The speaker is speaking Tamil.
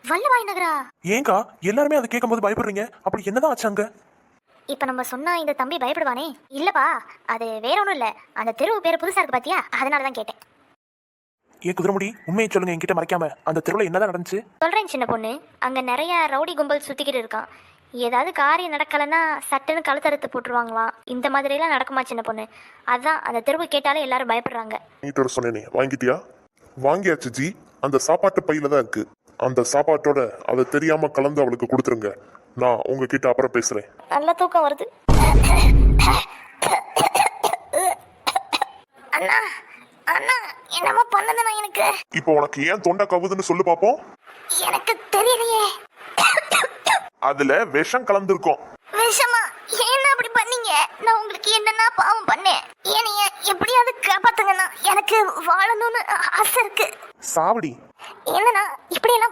வல்லவாய் நகரா? ஏங்கா எல்லாருமே அதை கேட்கும்போது பயப்படுறீங்க? அப்படி என்னதான் ஆச்சு அங்க? இப்ப நம்ம சொன்னா இந்த தம்பி பயப்படுவானே? இல்லப்பா, அது வேற ஒண்ணும் இல்ல. அந்த தெருவு பேரு புதுசா இருக்கு பாத்தியா, அதனாலதான் கேட்டேன். ஏன் குதிரைமுடி, உண்மையை சொல்லுங்க என்கிட்ட மறைக்காம. அந்த தெருவில் என்னதான் நடந்துச்சு? சொல்றேன் சின்ன பொண்ணு, அங்க நிறைய ரவுடி கும்பல் சுத்திக்கிட்டு இருக்கான். ஏதாவது காரியம் நடக்கலன்னா சட்டுன்னு கழுத்தறுத்து போட்டுருவாங்களாம். இந்த மாதிரி எல்லாம் நடக்குமா சின்ன பொண்ணு? அதான் அந்த தெருவு கேட்டாலே எல்லாரும் பயப்படுறாங்க. நீட்டோட சொன்னேனே, வாங்கிட்டியா? வாங்கியாச்சு ஜி. அந்த சாப்பாட்டு பையில தான் இருக்கு. அந்த சாப்பாட்டோட அதை தெரியாம கலந்து அவளுக்கு கொடுத்துருங்க. நான் உங்ககிட்ட அப்புறம் பேசுறேன். நல்ல தூக்கம் வருது. அண்ணா அண்ணா, என்னமோ பண்ணதுண்ணா எனக்கு. இப்போ உனக்கு ஏன் தொண்டை கவுதுன்னு சொல்லு பாப்போம். எனக்கு தெரியலையே. அதுல விஷம் கலந்துருக்கும். விஷமா? ஏன்னா அப்படி பண்ணீங்க? நான் உங்களுக்கு என்னன்னா பாவம் பண்ணேன்? ஏனைய எப்படியாவது காப்பாத்துங்கண்ணா, எனக்கு வாழணும்னு ஆசை இருக்கு. சாவடி. என்னண்ணா இப்படி எல்லாம்